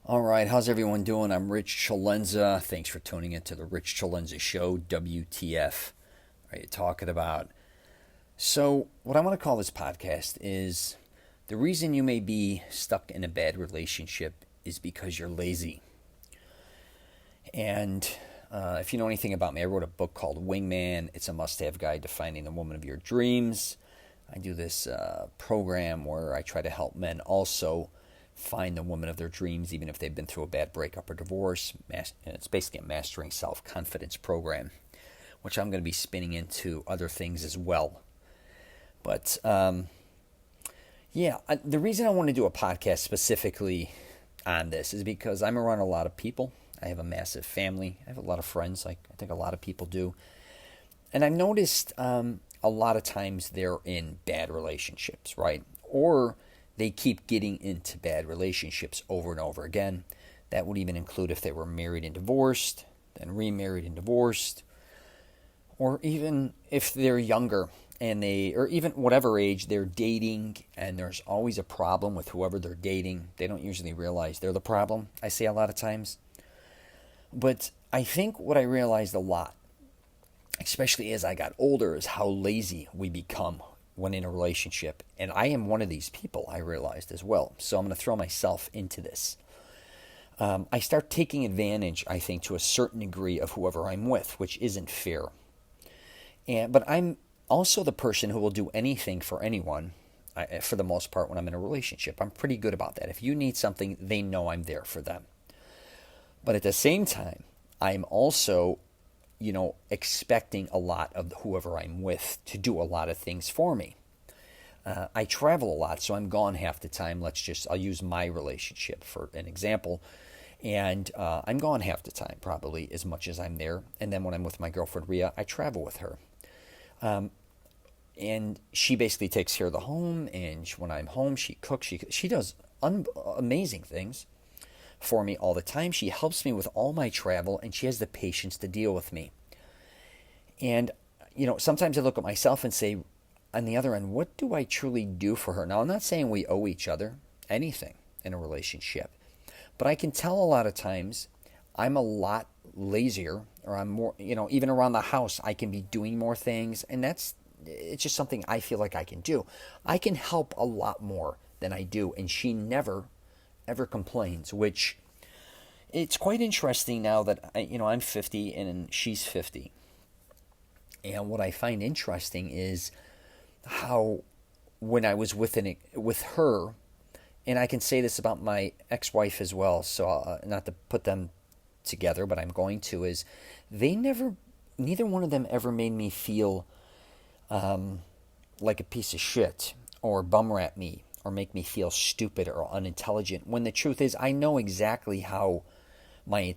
All right, how's everyone doing? I'm Rich CELENZA. Thanks for tuning in to the Rich CELENZA Show, WTF. Are you talking about? So, what I want to call this podcast is the reason you may be stuck in a bad relationship is because you're lazy. And if you know anything about me, I wrote a book called Wingman. It's a must have guide to finding the woman of your dreams. I do this program where I try to help men also find the woman of their dreams, even if they've been through a bad breakup or divorce. It's basically a mastering self-confidence program, which I'm going to be spinning into other things as well. But the reason I want to do a podcast specifically on this is because I'm around a lot of people. I have a massive family. I have a lot of friends, like I think a lot of people do. And I've noticed a lot of times they're in bad relationships, right? Or they keep getting into bad relationships over and over again. That would even include if they were married and divorced, then remarried and divorced, or even if they're younger and or even whatever age, they're dating and there's always a problem with whoever they're dating. They don't usually realize they're the problem, I say a lot of times. But I think what I realized a lot, especially as I got older, is how lazy we become when in a relationship. And I am one of these people, I realized as well. So I'm going to throw myself into this. I start taking advantage, I think, to a certain degree of whoever I'm with, which isn't fair. But I'm also the person who will do anything for anyone, for the most part, when I'm in a relationship. I'm pretty good about that. If you need something, they know I'm there for them. But at the same time, I'm also expecting a lot of whoever I'm with to do a lot of things for me. I travel a lot, so I'm gone half the time. I'll use my relationship for an example. And I'm gone half the time, probably as much as I'm there. And then when I'm with my girlfriend, Rhea, I travel with her. And she basically takes care of the home. And when I'm home, she cooks. She does amazing things for me all the time. She helps me with all my travel, and she has the patience to deal with me. And, sometimes I look at myself and say, on the other end, what do I truly do for her? Now, I'm not saying we owe each other anything in a relationship, but I can tell a lot of times I'm a lot lazier, or I'm more, even around the house, I can be doing more things, and it's just something I feel like I can do. I can help a lot more than I do, and she never ever complains, which it's quite interesting now that I'm 50 and she's 50. And what I find interesting is how when I was with her, and I can say this about my ex-wife as well, so not to put them together, but I'm going to, is neither one of them ever made me feel like a piece of shit or bum rat me or make me feel stupid or unintelligent, when the truth is I know exactly how I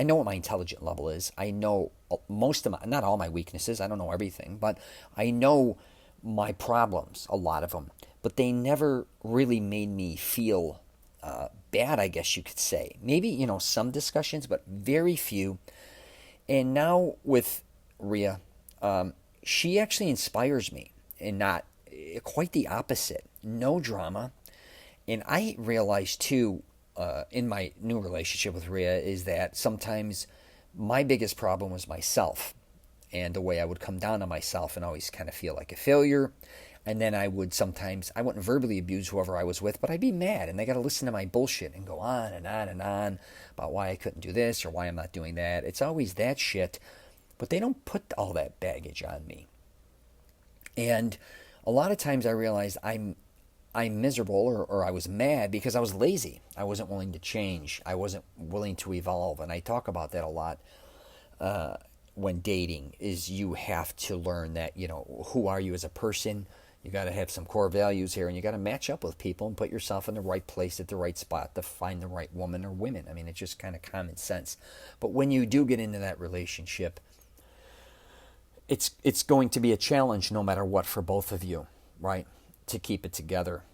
know what my intelligent level is. I know not all my weaknesses. I don't know everything, but I know my problems, a lot of them. But they never really made me feel bad, I guess you could say. Maybe, some discussions, but very few. And now with Rhea, she actually inspires me, and not quite the opposite. No drama. And I realized too, in my new relationship with Rhea, is that sometimes my biggest problem was myself and the way I would come down on myself and always kind of feel like a failure. And then I wouldn't verbally abuse whoever I was with, but I'd be mad, and they got to listen to my bullshit and go on and on and on about why I couldn't do this or why I'm not doing that. It's always that shit, but they don't put all that baggage on me. And a lot of times I realized I'm miserable, or I was mad because I was lazy. I wasn't willing to change. I wasn't willing to evolve. And I talk about that a lot when dating, is you have to learn that, who are you as a person? You got to have some core values here, and you got to match up with people and put yourself in the right place at the right spot to find the right woman or women. I mean, it's just kind of common sense. But when you do get into that relationship, it's going to be a challenge no matter what for both of you, right? To keep it together.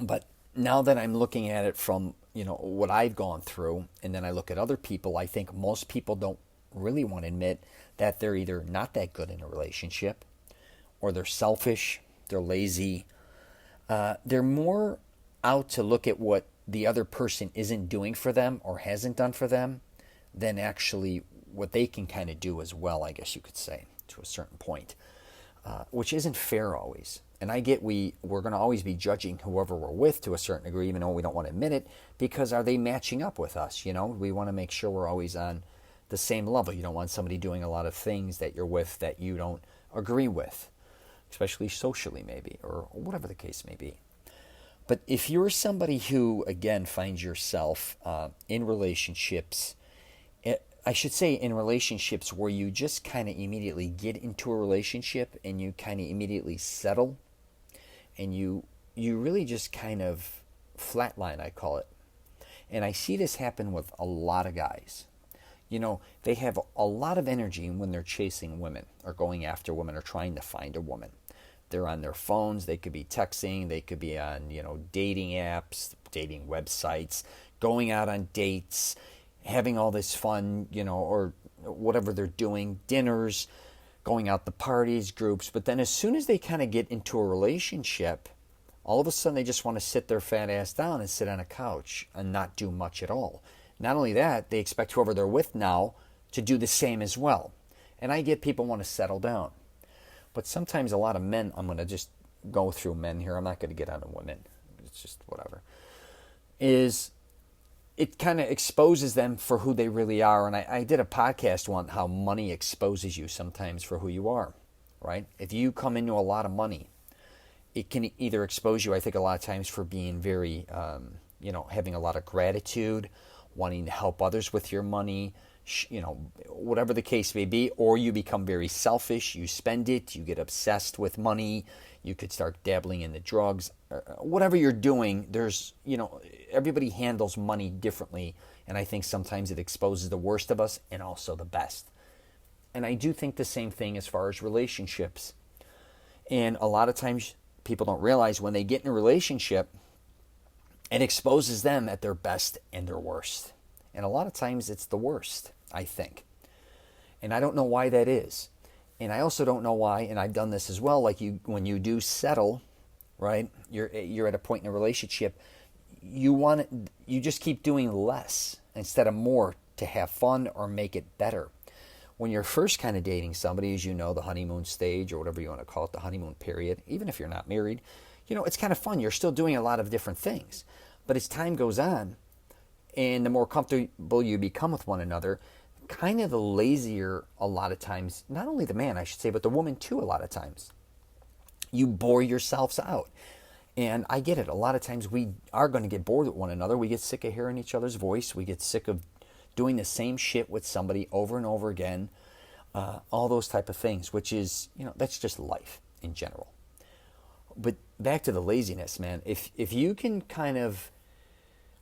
But now that I'm looking at it from, what I've gone through, and then I look at other people, I think most people don't really want to admit that they're either not that good in a relationship, or they're selfish, they're lazy. They're more out to look at what the other person isn't doing for them or hasn't done for them than actually what they can kind of do as well, I guess you could say, to a certain point, which isn't fair always. And I get we're going to always be judging whoever we're with to a certain degree, even though we don't want to admit it, because are they matching up with us? You know, we want to make sure we're always on the same level. You don't want somebody doing a lot of things that you're with that you don't agree with, especially socially maybe, or whatever the case may be. But if you're somebody who, again, finds yourself in relationships, I should say in relationships where you just kind of immediately get into a relationship and you kind of immediately settle, and you really just kind of flatline, I call it. And I see this happen with a lot of guys. You know, they have a lot of energy when they're chasing women or going after women or trying to find a woman. They're on their phones, they could be texting, they could be on, dating apps, dating websites, going out on dates, having all this fun, or whatever they're doing, dinners, going out to parties, groups. But then as soon as they kind of get into a relationship, all of a sudden they just want to sit their fat ass down and sit on a couch and not do much at all. Not only that, they expect whoever they're with now to do the same as well. And I get people want to settle down. But sometimes a lot of men, I'm going to just go through men here, I'm not going to get onto women, it's just whatever, is it kind of exposes them for who they really are. And I did a podcast on how money exposes you sometimes for who you are, right? If you come into a lot of money, it can either expose you, I think, a lot of times for being very, having a lot of gratitude, wanting to help others with your money, whatever the case may be, or you become very selfish, you spend it, you get obsessed with money, you could start dabbling in the drugs, whatever you're doing. There's, everybody handles money differently, and I think sometimes it exposes the worst of us and also the best. And I do think the same thing as far as relationships. And a lot of times people don't realize when they get in a relationship, it exposes them at their best and their worst. And a lot of times it's the worst, I think. And I don't know why that is. And I also don't know why, and I've done this as well, like when you do settle, right? You're at a point in a relationship, you just keep doing less instead of more to have fun or make it better. When you're first kind of dating somebody, as you know, the honeymoon stage or whatever you want to call it, the honeymoon period, even if you're not married, it's kind of fun. You're still doing a lot of different things. But as time goes on, and the more comfortable you become with one another, kind of the lazier a lot of times, not only the man, I should say, but the woman too a lot of times. You bore yourselves out. And I get it. A lot of times we are going to get bored with one another. We get sick of hearing each other's voice. We get sick of doing the same shit with somebody over and over again. All those type of things, which is, that's just life in general. But back to the laziness, man. If you can kind of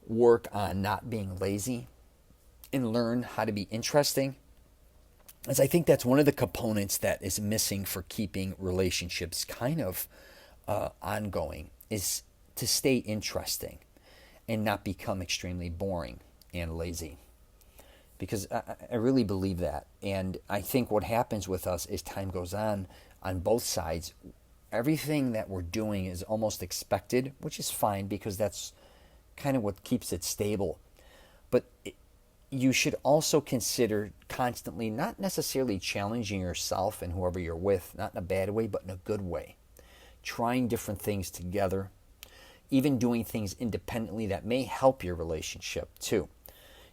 work on not being lazy and learn how to be interesting, as I think that's one of the components that is missing for keeping relationships kind of ongoing, is to stay interesting and not become extremely boring and lazy. Because I really believe that. And I think what happens with us as time goes on both sides, everything that we're doing is almost expected, which is fine because that's kind of what keeps it stable. But you should also consider constantly not necessarily challenging yourself and whoever you're with, not in a bad way, but in a good way. Trying different things together, even doing things independently that may help your relationship too.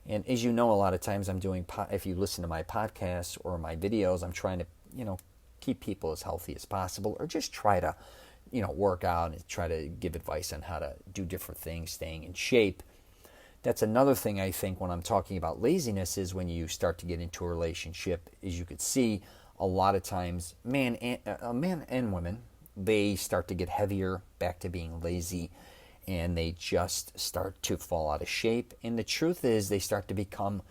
And as you know, a lot of times I'm doing, if you listen to my podcasts or my videos, I'm trying to, keep people as healthy as possible, or just try to, work out and try to give advice on how to do different things, staying in shape. That's another thing I think when I'm talking about laziness is when you start to get into a relationship, as you could see, a lot of times, men and women, they start to get heavier, back to being lazy, and they just start to fall out of shape. And the truth is they start to become,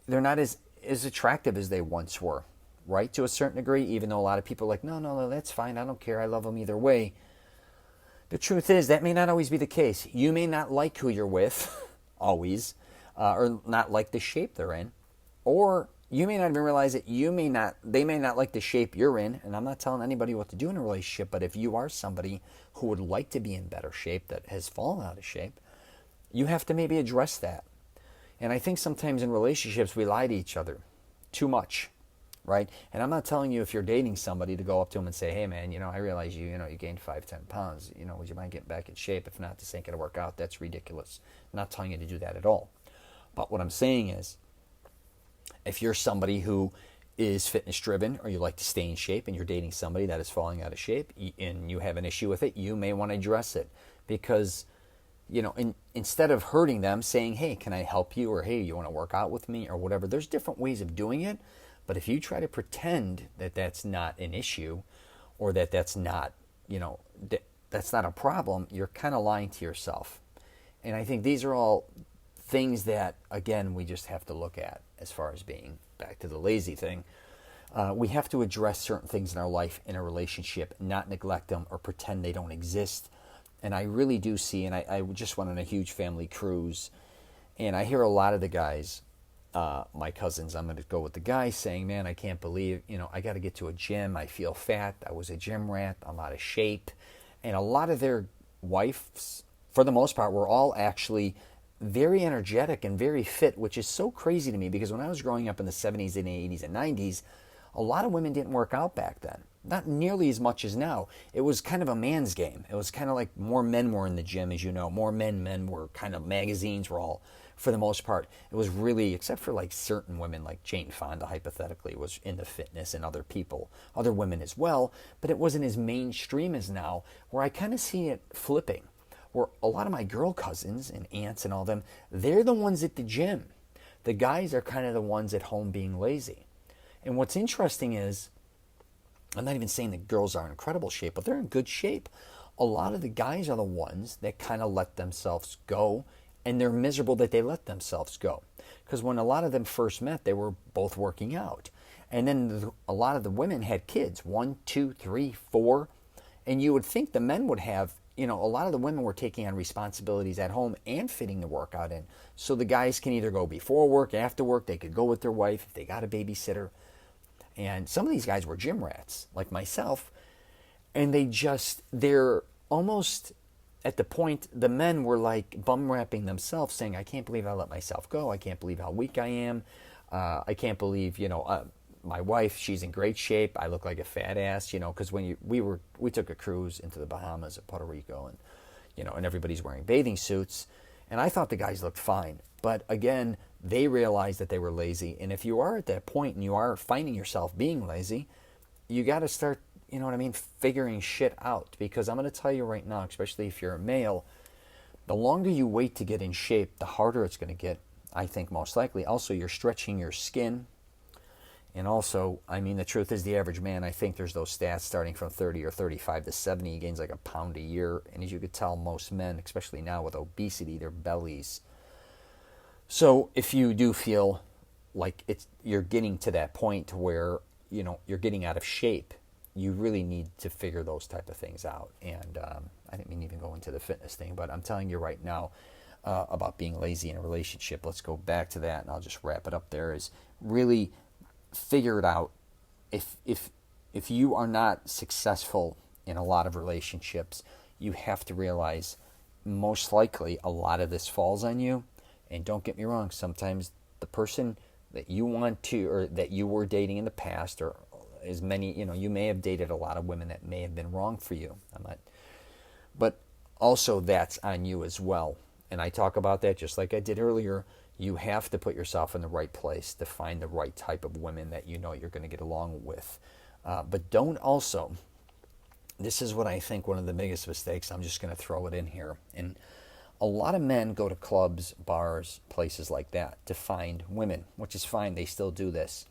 they're not as attractive as they once were, right? To a certain degree, even though a lot of people are like, no, that's fine. I don't care. I love them either way. The truth is that may not always be the case. You may not like who you're with always, or not like the shape they're in, or you may not even realize that they may not like the shape you're in. And I'm not telling anybody what to do in a relationship, but if you are somebody who would like to be in better shape that has fallen out of shape, You have to maybe address that. And I think sometimes in relationships we lie to each other too much, right? And I'm not telling you if you're dating somebody to go up to them and say, hey man, I realize you gained 5-10 pounds. Would you mind getting back in shape? If not, this ain't gonna work out. That's ridiculous. I'm not telling you to do that at all. But what I'm saying is, if you're somebody who is fitness driven, or you like to stay in shape, and you're dating somebody that is falling out of shape and you have an issue with it, you may want to address it. Because instead of hurting them, saying, hey, can I help you? Or, hey, you want to work out with me? Or whatever. There's different ways of doing it. But if you try to pretend that that's not an issue, or that that's not, that's not a problem, you're kind of lying to yourself. And I think these are all things that, again, we just have to look at as far as being back to the lazy thing. We have to address certain things in our life, in a relationship, not neglect them or pretend they don't exist. And I really do see, and I just went on a huge family cruise, and I hear a lot of the guys, my cousins, I'm going to go with the guys, saying, man, I can't believe, I got to get to a gym. I feel fat. I was a gym rat. I'm out of shape. And a lot of their wives, for the most part, were all actually very energetic and very fit, which is so crazy to me, because when I was growing up in the 70s and 80s and 90s, a lot of women didn't work out back then. Not nearly as much as now. It was kind of a man's game. It was kind of like more men were in the gym, as you know. More men were kind of, magazines were all, for the most part. It was really, except for like certain women, like Jane Fonda, hypothetically, was into fitness, and other people, other women as well. But it wasn't as mainstream as now, where I kind of see it flipping. Where a lot of my girl cousins and aunts and all them, they're the ones at the gym. The guys are kind of the ones at home being lazy. And what's interesting is, I'm not even saying that girls are in incredible shape, but they're in good shape. A lot of the guys are the ones that kind of let themselves go, and they're miserable that they let themselves go. Because when a lot of them first met, they were both working out. And then a lot of the women had kids, 1, 2, 3, 4. And you would think the men would have, a lot of the women were taking on responsibilities at home and fitting the workout in. So the guys can either go before work, after work, they could go with their wife if they got a babysitter. And some of these guys were gym rats, like myself, and they're almost at the point, the men were like bum rapping themselves, saying, I can't believe I let myself go. I can't believe how weak I am. I can't believe, my wife, she's in great shape. I look like a fat ass, because when we took a cruise into the Bahamas at Puerto Rico, and, and everybody's wearing bathing suits. And I thought the guys looked fine. But again, they realized that they were lazy. And if you are at that point and you are finding yourself being lazy, you got to start, figuring shit out. Because I'm going to tell you right now, especially if you're a male, the longer you wait to get in shape, the harder it's going to get, I think, most likely. Also, you're stretching your skin. And also, the truth is, the average man, I think there's those stats starting from 30 or 35 to 70, he gains like a pound a year. And as you could tell, most men, especially now with obesity, their bellies. So if you do feel like you're getting to that point where, you're getting out of shape, you really need to figure those type of things out. And I didn't mean to even go into the fitness thing, but I'm telling you right now about being lazy in a relationship. Let's go back to that, and I'll just wrap it up there, is really figure it out. If you are not successful in a lot of relationships, you have to realize most likely a lot of this falls on you. And don't get me wrong, sometimes the person that you want to, or that you were dating in the past, or as many, you may have dated a lot of women that may have been wrong for you. But also that's on you as well. And I talk about that just like I did earlier. You have to put yourself in the right place to find the right type of women that you're going to get along with. But don't also, this is what I think one of the biggest mistakes, I'm just going to throw it in here. And a lot of men go to clubs, bars, places like that to find women, which is fine. They still do this.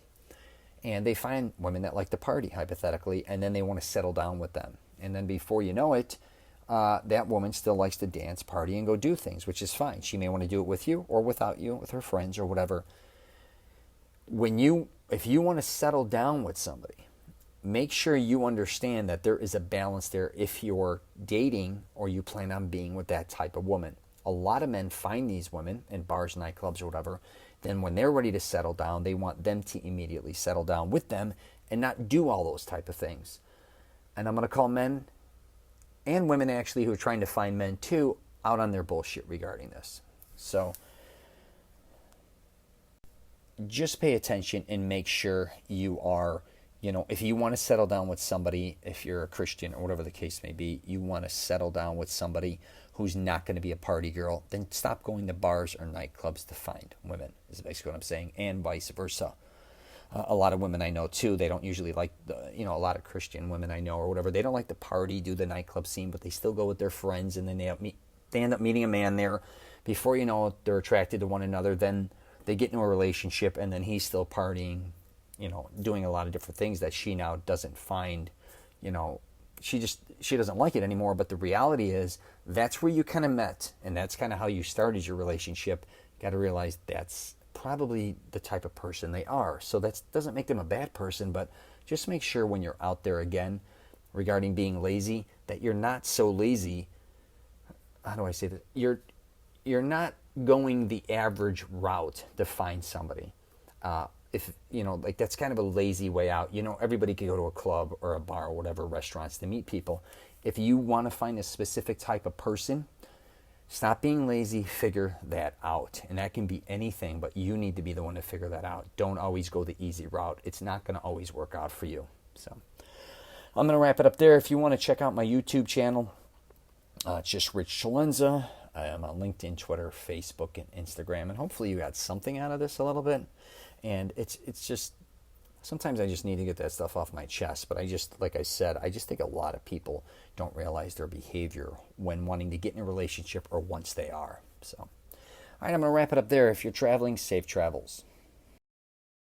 And they find women that like to party, hypothetically, and then they want to settle down with them. And then before you know it, that woman still likes to dance, party, and go do things, which is fine. She may want to do it with you or without you, with her friends or whatever. If you want to settle down with somebody, make sure you understand that there is a balance there if you're dating or you plan on being with that type of woman. A lot of men find these women in bars, nightclubs, or whatever. Then when they're ready to settle down, they want them to immediately settle down with them and not do all those type of things. And I'm going to call men and women actually who are trying to find men too out on their bullshit regarding this. So just pay attention and make sure you are, if you want to settle down with somebody, if you're a Christian or whatever the case may be, you want to settle down with somebody who's not going to be a party girl, then stop going to bars or nightclubs to find women, is basically what I'm saying, and vice versa. A lot of women I know too, they don't usually like a lot of Christian women I know or whatever, they don't like to party, do the nightclub scene, but they still go with their friends, and then they end up meeting a man there. Before you know it, they're attracted to one another. Then they get into a relationship, and then he's still partying, doing a lot of different things that she now doesn't find, she doesn't like it anymore. But the reality is that's where you kind of met, and that's kind of how you started your relationship. You got to realize that's probably the type of person they are. So that doesn't make them a bad person, but just make sure when you're out there again regarding being lazy that you're not so lazy. How do I say that? You're not going the average route to find somebody. If like that's kind of a lazy way out. Everybody can go to a club or a bar or whatever, restaurants, to meet people. If you want to find a specific type of person, stop being lazy, figure that out. And that can be anything, but you need to be the one to figure that out. Don't always go the easy route. It's not going to always work out for you. So I'm going to wrap it up there. If you want to check out my YouTube channel, it's just Rich CELENZA. I am on LinkedIn, Twitter, Facebook, and Instagram. And hopefully you got something out of this a little bit. And it's just, sometimes I just need to get that stuff off my chest. But like I said, I just think a lot of people don't realize their behavior when wanting to get in a relationship or once they are. So, all right, I'm going to wrap it up there. If you're traveling, safe travels.